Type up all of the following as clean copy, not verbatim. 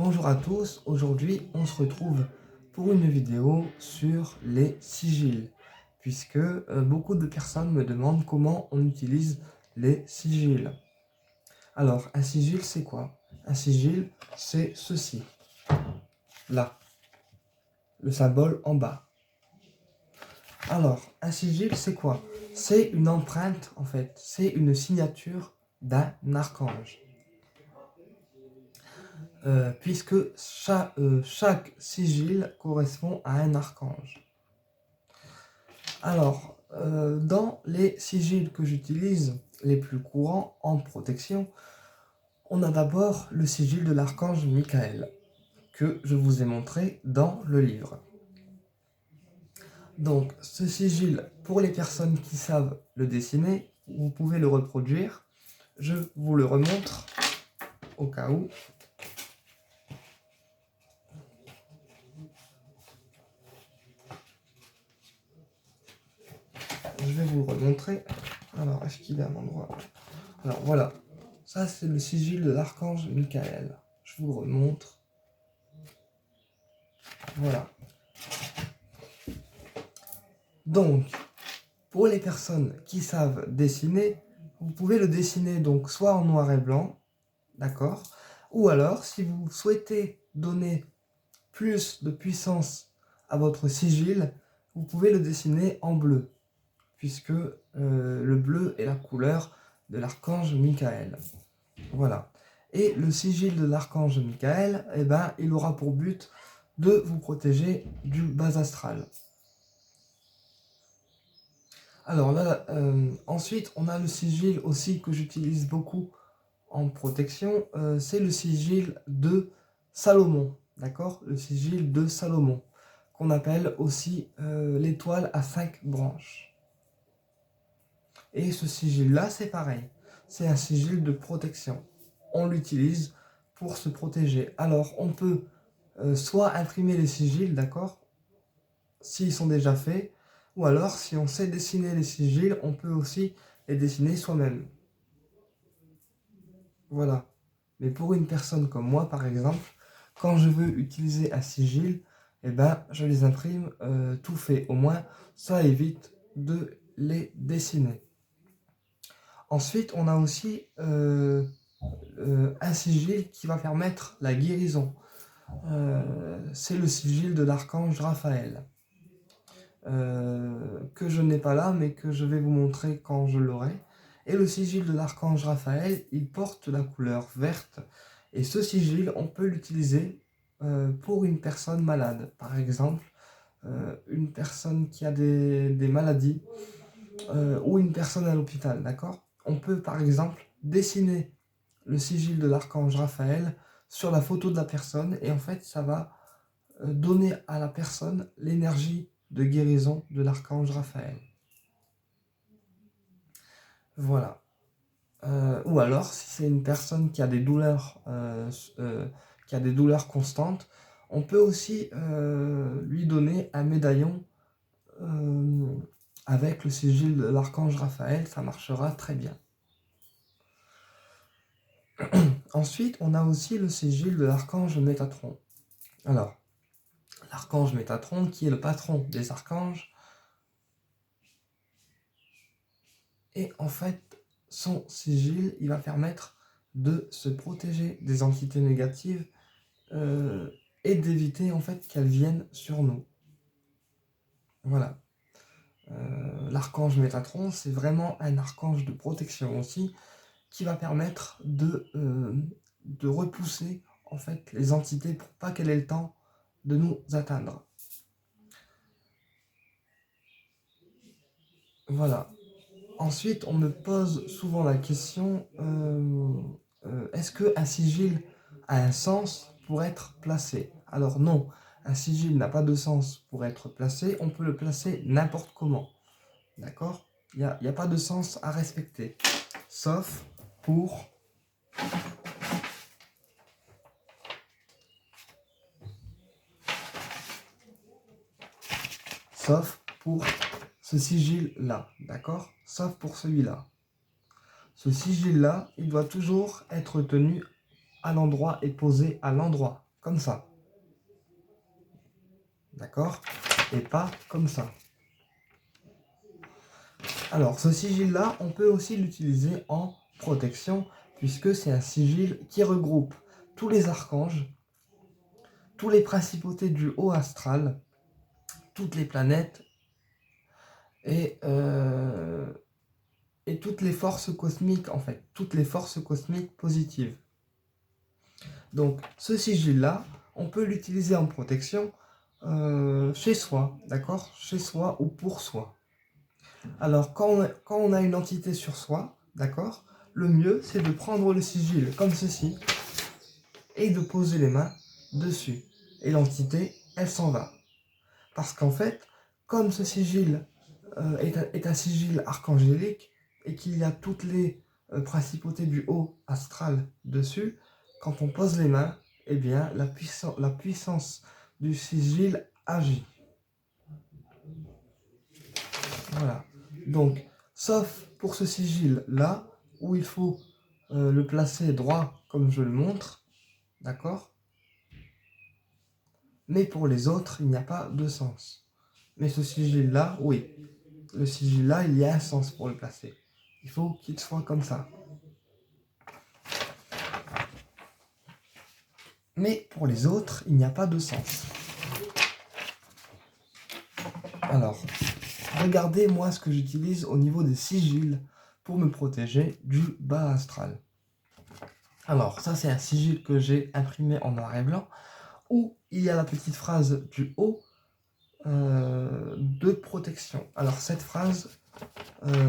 Bonjour à tous, aujourd'hui on se retrouve pour une vidéo sur les sigils, puisque beaucoup de personnes me demandent comment on utilise les sigils. Alors, un sigil c'est quoi? Un sigil c'est ceci, là, le symbole en bas. Alors, un sigil c'est quoi? C'est une empreinte en fait, c'est une signature d'un archange. Puisque chaque sigil correspond à un archange. Alors, dans les sigils que j'utilise, les plus courants en protection, on a d'abord le sigil de l'archange Michael, que je vous ai montré dans le livre. Donc, ce sigil, pour les personnes qui savent le dessiner, vous pouvez le reproduire. Je vous le remontre au cas où. Je vais vous le remontrer. Alors, est-ce qu'il est à l'endroit? Alors voilà, ça c'est le sigil de l'archange Michael. Je vous le remontre. Voilà. Donc, pour les personnes qui savent dessiner, vous pouvez le dessiner donc soit en noir et blanc, d'accord? Ou alors, si vous souhaitez donner plus de puissance à votre sigil, vous pouvez le dessiner en bleu, puisque le bleu est la couleur de l'archange Michael. Voilà. Et le sigil de l'archange Michael, eh ben, il aura pour but de vous protéger du bas astral. Alors là, ensuite, on a le sigil aussi que j'utilise beaucoup en protection, c'est le sigil de Salomon, d'accord? Le sigil de Salomon, qu'on appelle aussi l'étoile à 5 branches. Et ce sigil-là, c'est pareil, c'est un sigil de protection. On l'utilise pour se protéger. Alors, on peut soit imprimer les sigils, d'accord, s'ils sont déjà faits, ou alors, si on sait dessiner les sigils, on peut aussi les dessiner soi-même. Voilà. Mais pour une personne comme moi, par exemple, quand je veux utiliser un sigil, eh ben, je les imprime tout fait. Au moins, ça évite de les dessiner. Ensuite, on a aussi un sigil qui va permettre la guérison. C'est le sigil de l'archange Raphaël, que je n'ai pas là, mais que je vais vous montrer quand je l'aurai. Et le sigil de l'archange Raphaël, il porte la couleur verte. Et ce sigil, on peut l'utiliser pour une personne malade. Par exemple, une personne qui a des maladies ou une personne à l'hôpital, d'accord? On peut par exemple dessiner le sigil de l'archange Raphaël sur la photo de la personne et en fait ça va donner à la personne l'énergie de guérison de l'archange Raphaël. Voilà. Ou alors si c'est une personne qui a des douleurs constantes, on peut aussi lui donner un médaillon avec le sigil de l'archange Raphaël, ça marchera très bien. Ensuite, on a aussi le sigil de l'archange Métatron. Alors, l'archange Métatron, qui est le patron des archanges, et en fait, son sigil, il va permettre de se protéger des entités négatives et d'éviter en fait qu'elles viennent sur nous. Voilà. L'archange Métatron, c'est vraiment un archange de protection aussi, qui va permettre de repousser en fait les entités pour pas qu'elles aient le temps de nous atteindre. Voilà. Ensuite, on me pose souvent la question, est-ce qu'un sigil a un sens pour être placé? Alors non, un sigil n'a pas de sens pour être placé, on peut le placer n'importe comment. D'accord? Il n'y a pas de sens à respecter, sauf pour ce sigil-là, d'accord? Sauf pour celui-là. Ce sigil-là, il doit toujours être tenu à l'endroit et posé à l'endroit. comme ça. D'accord? Et pas comme ça. Alors, ce sigil-là, on peut aussi l'utiliser en protection, puisque c'est un sigil qui regroupe tous les archanges, tous les principautés du haut astral, toutes les planètes et toutes les forces cosmiques, en fait, toutes les forces cosmiques positives. Donc, ce sigil-là, on peut l'utiliser en protection chez soi, d'accord? Chez soi ou pour soi. Alors, quand on a une entité sur soi, d'accord? Le mieux, c'est de prendre le sigil comme ceci et de poser les mains dessus. Et l'entité, elle s'en va. Parce qu'en fait, comme ce sigil est un sigil archangélique et qu'il y a toutes les principautés du haut astral dessus, quand on pose les mains, eh bien, la puissance du sigil agit. Voilà. Donc, sauf pour ce sigil-là, où il faut le placer droit comme je le montre, d'accord? Mais pour les autres, il n'y a pas de sens. Mais ce sigil-là, oui. Le sigil-là, il y a un sens pour le placer. Il faut qu'il soit comme ça. Mais pour les autres, il n'y a pas de sens. Alors, regardez moi ce que j'utilise au niveau des sigils pour me protéger du bas astral. Alors, ça c'est un sigil que j'ai imprimé en noir et blanc, où il y a la petite phrase du haut de protection. Alors cette phrase,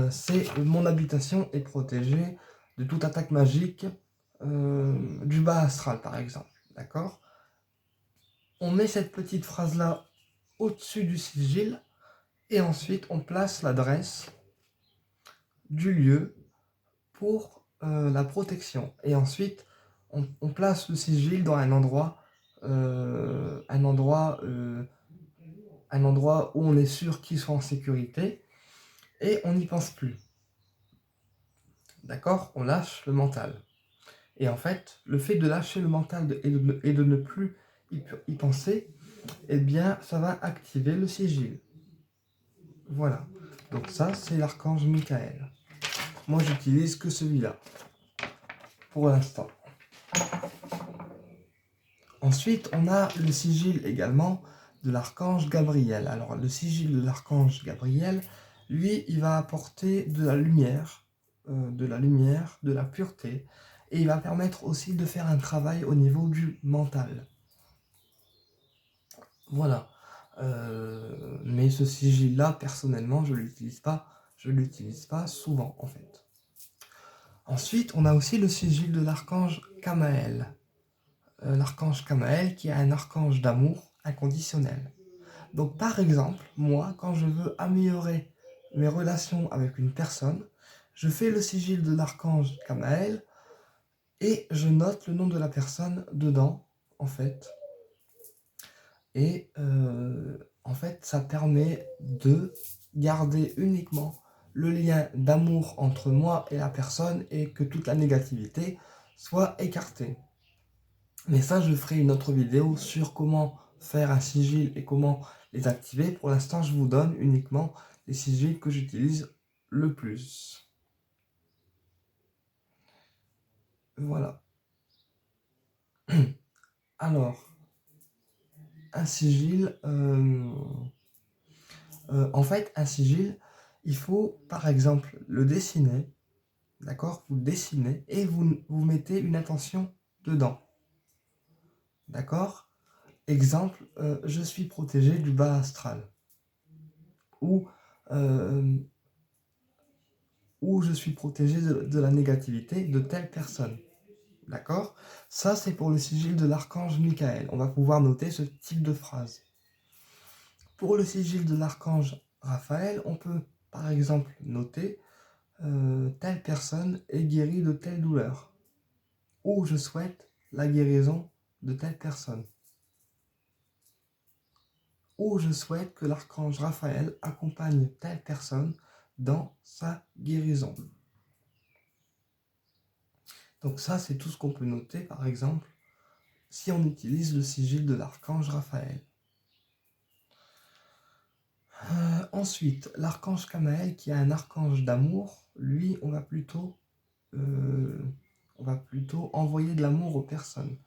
c'est « Mon habitation est protégée de toute attaque magique du bas astral » par exemple. D'accord? On met cette petite phrase-là au-dessus du sigil et ensuite on place l'adresse du lieu pour la protection. Et ensuite, on place le sigil dans un endroit où on est sûr qu'il soit en sécurité et on n'y pense plus. D'accord? On lâche le mental. Et en fait, le fait de lâcher le mental et de ne plus y penser, eh bien, ça va activer le sigil. Voilà. Donc ça, c'est l'archange Michael. Moi, j'utilise que celui-là. Pour l'instant. Ensuite, on a le sigil également de l'archange Gabriel. Alors, le sigil de l'archange Gabriel, lui, il va apporter de la lumière, de la pureté, et il va permettre aussi de faire un travail au niveau du mental. Voilà. Mais ce sigil-là, personnellement, je ne l'utilise pas souvent, en fait. Ensuite, on a aussi le sigil de l'archange Kamaël. L'archange Kamaël qui est un archange d'amour inconditionnel. Donc par exemple, moi, quand je veux améliorer mes relations avec une personne, je fais le sigil de l'archange Kamaël et je note le nom de la personne dedans, en fait. Et en fait, ça permet de garder uniquement le lien d'amour entre moi et la personne et que toute la négativité soit écartée. Mais ça, je ferai une autre vidéo sur comment faire un sigil et comment les activer. Pour l'instant, je vous donne uniquement les sigils que j'utilise le plus. Voilà. Alors, un sigil, en fait, un sigil, il faut par exemple le dessiner, d'accord? Vous le dessinez et vous mettez une intention dedans, d'accord? Exemple, je suis protégé du bas astral. Ou je suis protégé de la négativité de telle personne. D'accord? Ça, c'est pour le sigil de l'archange Michael. On va pouvoir noter ce type de phrase. Pour le sigil de l'archange Raphaël, on peut par exemple noter telle personne est guérie de telle douleur. Ou je souhaite la guérison de telle personne. Ou je souhaite que l'archange Raphaël accompagne telle personne dans sa guérison. Donc ça, c'est tout ce qu'on peut noter, par exemple, si on utilise le sigil de l'archange Raphaël. Ensuite, l'archange Kamaël, qui est un archange d'amour, lui, on va plutôt envoyer de l'amour aux personnes.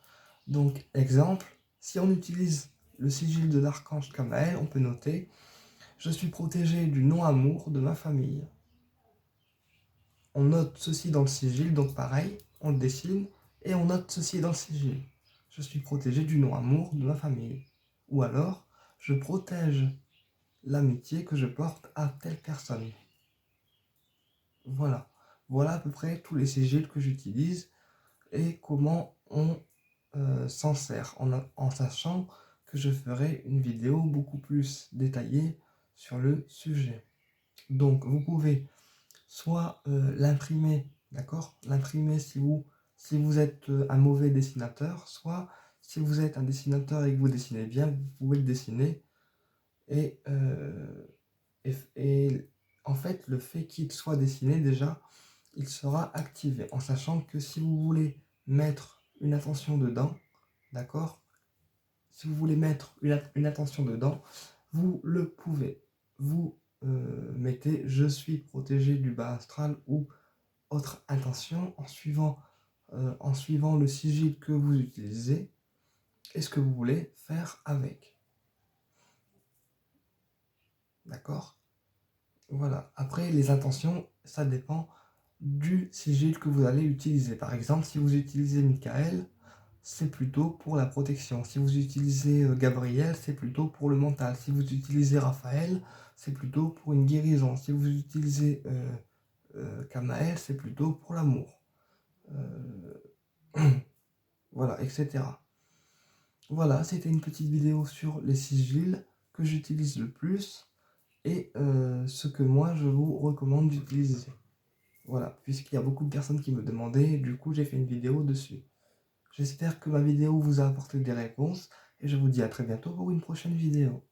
Donc, exemple, si on utilise le sigil de l'archange Kamaël, on peut noter « Je suis protégé du non-amour de ma famille ». On note ceci dans le sigil, donc pareil, on le dessine, et on note ceci dans le sigil. Je suis protégé du non-amour de ma famille. Ou alors, je protège l'amitié que je porte à telle personne. Voilà. Voilà à peu près tous les sigils que j'utilise et comment on s'en sert, en sachant que je ferai une vidéo beaucoup plus détaillée sur le sujet. Donc, vous pouvez soit l'imprimer, d'accord? L'imprimer si vous êtes un mauvais dessinateur, soit si vous êtes un dessinateur et que vous dessinez bien, vous pouvez le dessiner. Et en fait, le fait qu'il soit dessiné déjà, il sera activé, en sachant que si vous voulez mettre une attention dedans, d'accord? Si vous voulez mettre une attention dedans, vous le pouvez. Vous mettez « Je suis protégé du bas astral » ou autre intention en suivant le sigil que vous utilisez et ce que vous voulez faire avec. D'accord? Voilà. Après, les intentions, ça dépend du sigil que vous allez utiliser. Par exemple, si vous utilisez Michael, c'est plutôt pour la protection. Si vous utilisez Gabriel, c'est plutôt pour le mental. Si vous utilisez Raphaël, c'est plutôt pour une guérison. Si vous utilisez Kamaël, c'est plutôt pour l'amour. Voilà, etc. Voilà, c'était une petite vidéo sur les sigils que j'utilise le plus et ce que moi je vous recommande d'utiliser. Voilà, puisqu'il y a beaucoup de personnes qui me demandaient, du coup j'ai fait une vidéo dessus. J'espère que ma vidéo vous a apporté des réponses et je vous dis à très bientôt pour une prochaine vidéo.